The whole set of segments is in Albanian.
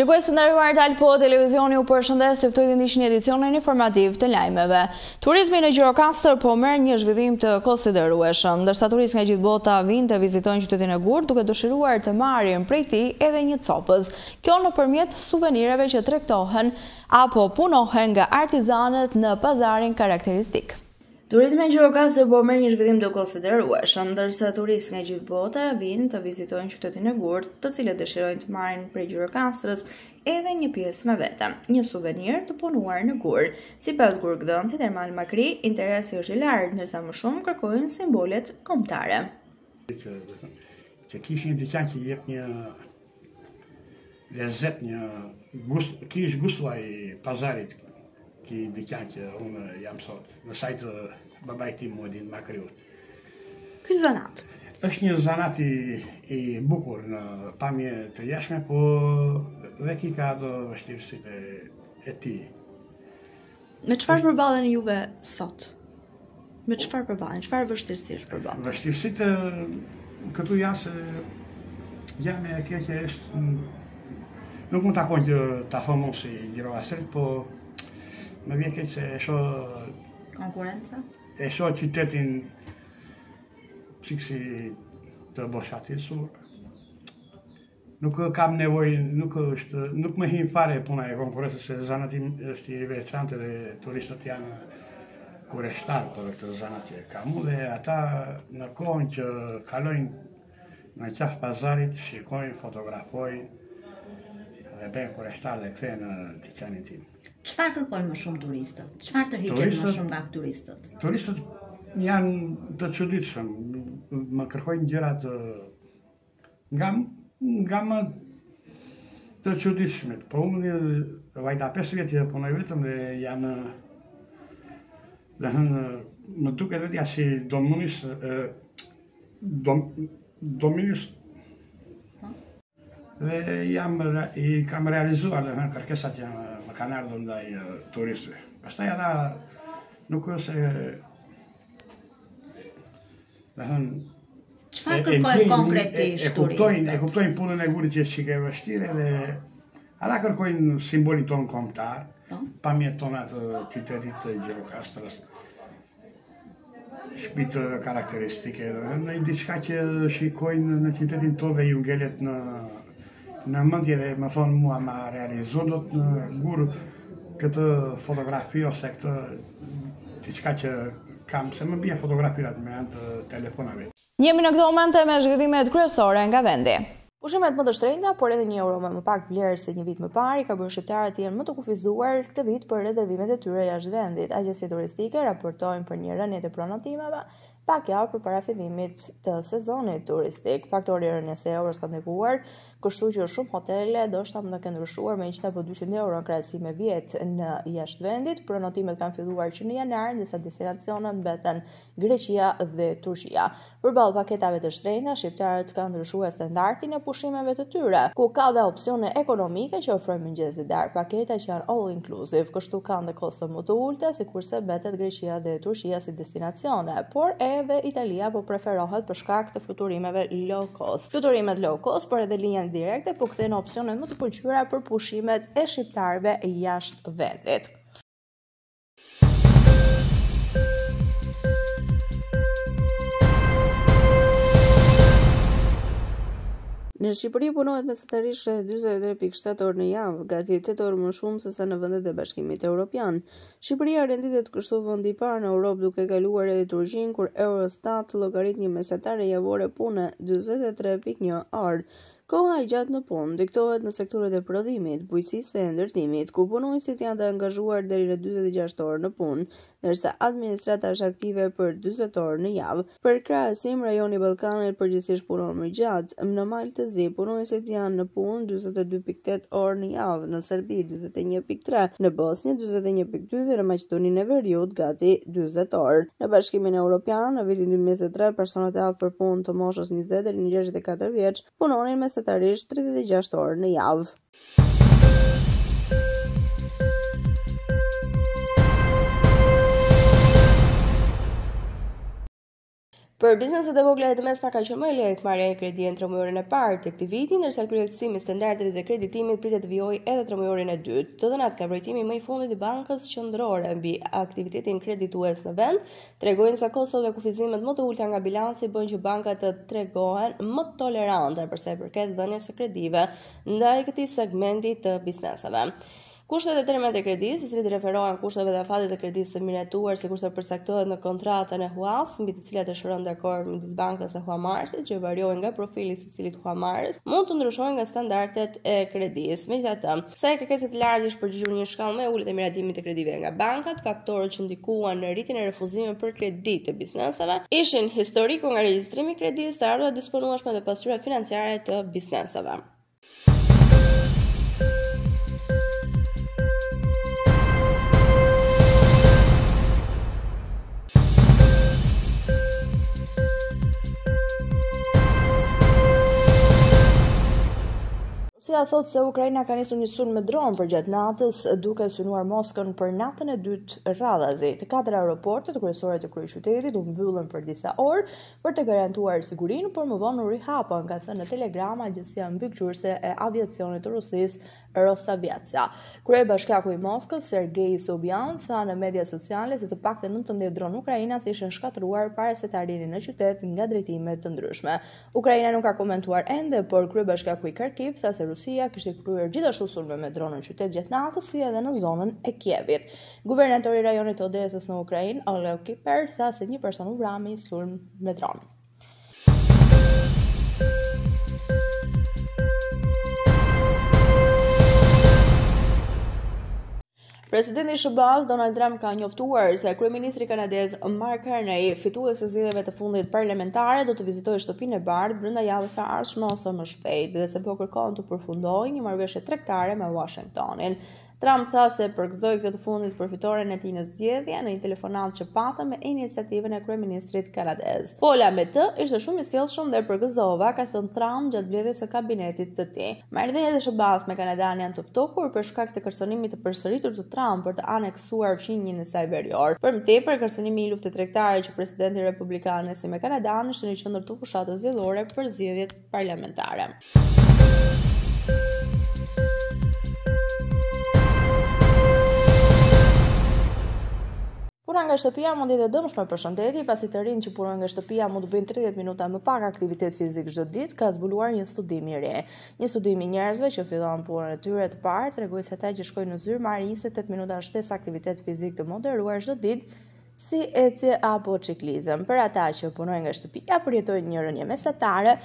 Shikues të nderuar, Talpo Televizioni ju përshëndes, se ftoi të ndiqni edicionin informativ të lajmeve. Turizmi në Gjirokastër po merr një zhvillim të konsiderueshëm, ndërsa turistë nga gjithë bota vinë të vizitojnë qytetin e Gurë duke dëshiruar të marrin prej tij edhe një copëz. Kjo nëpërmjet suvenireve që tregtohen apo punohen nga artizanët në pazarin karakteristik. Turizmi në Gjirokastër po merr një zhvillim të konsiderueshëm, ndërsa turistë nga gjithë bota vinë të vizitojnë qytetin e Gurë, të cilët dëshirojnë të marrin prej Gjirokastrës edhe një pjesë me vete, një suvenir të punuar në Gurë. Sipas gurgëdhënësit Ermal Makri, interesi është i lartë, ndërsa më shumë kërkojnë simbolet kombëtare. Që kishin diçka që jep një lezet, një gust, kish gustuaj pazarit. Ki diçka që unë jam sot, në sajtë babait tim Muedin Makriut. Ky zanat është një zanat i bukur në pamje të jashtme, po dhe ki ka ato vështirësitë e tij. Me çfarë përballen juve sot? Me çfarë përballen? Çfarë vështirësish përballen? Vështirësitë këtu janë se jam e keqe është, nuk mund takon që ta them unë si Gjirokastrit, po më vjen keq se e shoh konkurrenca. E shoh qytetin çiksi të boshatisur. Nuk kam nevojë, nuk më hin fare puna e konkurrencës, se zanati është i veçantë dhe turistët janë kureshtar për këtë zanat që kam, dhe ata në kohën që kalojnë në qafë pazarit, shikojnë, fotografojnë dhe bëjnë kureshtar dhe kthehen në dyqanin tim. Çfarë kërkojnë më shumë turistët? Çfarë tërhiqen më shumë nga turistët? Turistët janë të çuditshëm, më kërkojnë gjëra nga më të çuditshmet. Po unë vajta 5 vjet që punoj vetëm dhe janë më duket vetja si dominus dhe i kam realizuar kërkesat që më kanë ardhur ndaj turistëve. Pastaj ata nuk është çfarë kërkojnë konkretisht turistët? E kuptojnë punën e Gurit që është e vështirë, dhe ata kërkojnë simbolin tonë kombëtar, pamjet tona të qytetit të Gjirokastrës, shtëpitë karakteristike, në diçka që shikojnë në qytetin tonë dhe ju ngelet në mendje dhe më thonë mua ma realizo do të në Gurë këtë fotografi ose këtë diçka që kam, se më bie fotografirat me anë të telefonave. Jemi në këto momente me zhvillimet kryesore nga vendi. Pushimet më të shtrenjta, por edhe €1 më pak vlerë se një vit më parë, ka bërë shqiptarët të jenë më të kufizuar këtë vit për rezervimet e tyre jashtë vendit. Agjenciat turistike raportojnë për një rënje të pronotimeve pak javë përpara fillimit të sezonit turistik. Faktori i rënjes së eurës ka ndikuar, kështu që shumë hotele do shta mund të kenë ndryshuar me 100 apo 200 euro në krahasim me vjet në jashtë vendit. Pronotimet kanë filluar që në janar, ndërsa destinacionet mbeten Greqia dhe Turqia. Përballë paketave të shtrenjta, shqiptarët kanë ndryshuar standardin e pushimeve të tyre, ku ka dhe opsione ekonomike që ofrojnë mëngjes dhe darkë, paketa që janë all inclusive, kështu kanë dhe kosto më të ulta, sikurse mbetet Greqia dhe Turqia si destinacione, por edhe Italia po preferohet për shkak të fluturimeve low cost. Fluturimet low cost, por edhe linjat direkte po kthejnë opsionet më të pëlqyera për pushimet e shqiptarëve jashtë vendit. Në Shqipëri punohet mesatarisht rreth 43.7 orë në javë, gati 8 orë më shumë se sa në vendet e Bashkimit Evropian. Shqipëria renditet kështu vendi i parë në Europë, duke kaluar edhe Turqinë, kur Eurostat llogarit një mesatare javore pune 43.1 orë. Koha e gjatë në punë diktohet në sektorët e prodhimit, bujqësisë e ndërtimit, ku punonësit janë të angazhuar deri në 46 orë në punë, ndërsa administrata është aktive për 40 orë në javë. Për krahasim, rajoni Ballkanit përgjithsisht punon më gjatë. Në Maltezi, punonësit janë në punë 42.8 orë në javë, në Serbi 41.3, në Bosnjë 41.2 dhe në Maqedoninë e Veriut gati 40 orë. Në Bashkimin Evropian, në vitin 2023, personat e aftë për punë të moshës 20 deri në 64 vjeç punonin mesatarisht 36 orë në javë. Për bizneset e vogla e të mesme ka qenë më e lehtë marrja e kredi në tremujorin e parë të këtij viti, ndërsa kryetësimi i standardeve të kreditimit pritet të vijojë edhe tremujorin e dytë. Të dhënat nga vërtetimi më i fundit i Bankës Qendrore mbi aktivitetin kreditues në vend tregojnë se kostot dhe kufizimet më të ulta nga bilanci bëjnë që bankat të tregohen më tolerante për sa i përket dhënies së kredive ndaj këtij segmenti të bizneseve. Kushtet e termet e kredisë, të cilët referohen kushteve dhe afatet e kredisë së miratuar, sikurse përcaktohet në kontratën e HUAS, mbi të cilat e shëron dakord midis bankës dhe huamarrësit, që variojnë nga profili i secilit huamarrës, mund të ndryshojnë nga standardet e kredisë. Megjithatë, sa i kërkesat të lartë është përgjigjur një shkallë më e ulët e miratimit të kredive nga bankat, faktorët që ndikuan në rritjen e refuzimeve për kredi të bizneseve ishin historiku nga regjistrimi i kredisë, të ardhurat disponueshme dhe pasuria financiare të bizneseve. Rusia thotë se Ukraina ka nisur një sulm me dron përgjatë natës, duke synuar Moskën për natën e dytë radhazi. Të katër aeroportet kryesore të kryeqytetit u mbyllën për disa orë për të garantuar sigurinë, por më vonë u rihapën, ka thënë në Telegram agjencia mbikëqyrëse e aviacionit të Rusisë, Rosaviacia. Kryebashkiaku i Moskës, Sergei Sobyan, tha në media sociale se të paktën 19 dronë ukrainas ishin shkatëruar para se të arrinin në qytet nga drejtime të ndryshme. Ukraina nuk ka komentuar ende, por kryebashkiaku i Kharkiv tha se Rusia kishte kryer gjithashtu sulme me dronë në qytet gjatë natës, si edhe në zonën e Kievit. Guvernatori i rajonit të Odesës në Ukrainë, Oleh Kiper, tha se një person u vrami sulm me dronë. Presidenti i SBA-s Donald Trump ka njoftuar se kryeministri kanadez Mark Carney, fituesi i zgjedhjeve të fundit parlamentare, do të vizitojë shtëpinë e bardhë brenda javës së ardhshme ose më shpejt, dhe se po kërkon të përfundojë një marrëveshje tregtare me Washingtonin. Trump tha se përgëzoi këtë të fundit për fitoren e tij në zgjedhje në një telefonat që patën me iniciativën e kryeministrit kanadez. Fola me të ishte shumë i sjellshëm dhe përgëzova, ka thënë Trump gjatë mbledhjes së kabinetit të tij. Marrëdhëniet e SBA-s me Kanadan janë të ftohur për shkak të kërcënimit të përsëritur të Trump për të aneksuar fqinjin e saj verior. Për më tepër, kërcënimi i luftës tregtare që presidenti republikan nisi me Kanadan ishte në qendër të fushatës zgjedhore për zgjedhjet parlamentare. Puna nga shtëpia mund të jetë e dëmshme për shëndetin, pasi të rinj që punojnë nga shtëpia mund të bëjnë 30 minuta më pak aktivitet fizik çdo ditë, ka zbuluar një studim i re. Një studim i njerëzve që fillon punën e tyre të parë tregoi se ata që shkojnë në zyrë marrin 28 minuta shtesë aktivitet fizik të moderuar çdo ditë, si ecje apo ciklizëm. Për ata që punojnë nga shtëpia, përjetojnë një rënje mesatare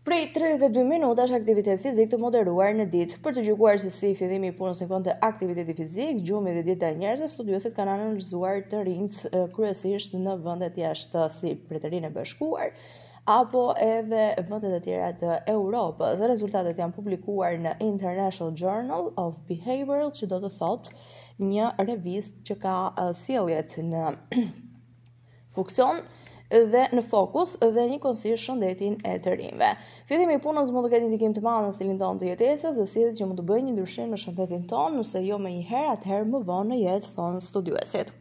prej 32 minutash aktivitet fizik të moderuar në ditë. Për të gjykuar se si fillimi i punës sifonte aktiviteti fizik, gjumi dhe dieta e njerëzve, studiuesit kanë analizuar të rinjt kryesisht në vendet jashtë si Mbretërinë e Bashkuar apo edhe vendet e tjera të Europës. Rezultatet janë publikuar në International Journal of Behavioral, që do të thotë një revistë që ka sjelljet në funksion dhe në fokus dhe njëkohësisht shëndetin e të rinjve. Fillimi i punës mund të ketë ndikim të madh në stilin tonë të jetesës dhe sjelljet që mund të bëjnë një ndryshim në shëndetin tonë, nëse jo më një herë, atëherë më vonë në jetë, thonë studiuesit.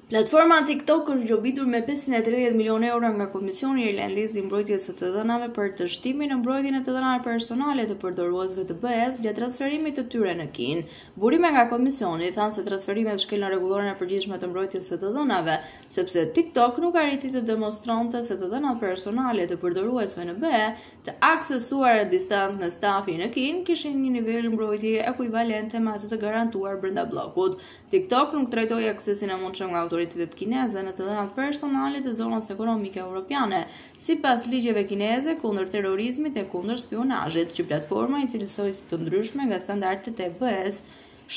Platforma TikTok është gjobitur me 530 milionë euro nga Komisioni Irlandez i Mbrojtjes së të Dhënave për të shtimin në mbrojtjen e të dhënave personale të përdoruesve të BE-s gjatë transferimit të tyre në Kinë. Burime nga Komisioni thanë se transferimet shkelën rregulloren e përgjithshme të mbrojtjes së të dhënave, sepse TikTok nuk arriti të demonstronte se të dhënat personale të përdoruesve në BE të aksesuar në distancë nga stafi në Kinë kishin një nivel mbrojtje ekuivalente me atë të garantuar brenda bllokut. TikTok nuk trajtoi aksesin e mundshëm nga autoritetet kineze në të dhënat personale të zonës ekonomike europiane, sipas ligjeve kineze kundër terrorizmit e kundër spionazhit, që platforma i cilësoi si të ndryshme nga standardet e BE-s,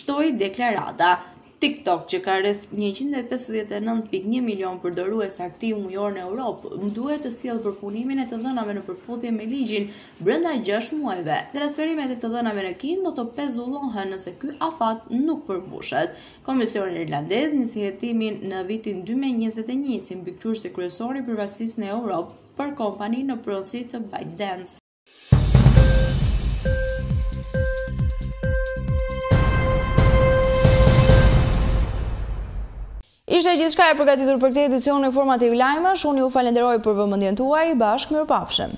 shtoi deklarata. TikTok, që ka rreth 159.1 milion përdorues aktiv mujor në Europë, duhet të sjellë përpunimin e të dhënave në përputhje me ligjin brenda 6 muajve. Transferimet e të dhënave në Kinë do të pezullohen nëse ky afat nuk përmbushet. Komisioni Irlandez nisi hetimin në vitin 2021 si mbikëqyrës kryesor i përfaqësisë në Europë për kompaninë në pronësi të ByteDance. Ishte gjithçka e përgatitur për këtë edicion informativ lajmash, unë ju falenderoj për vëmendjen tuaj, bashkë mirupafshim.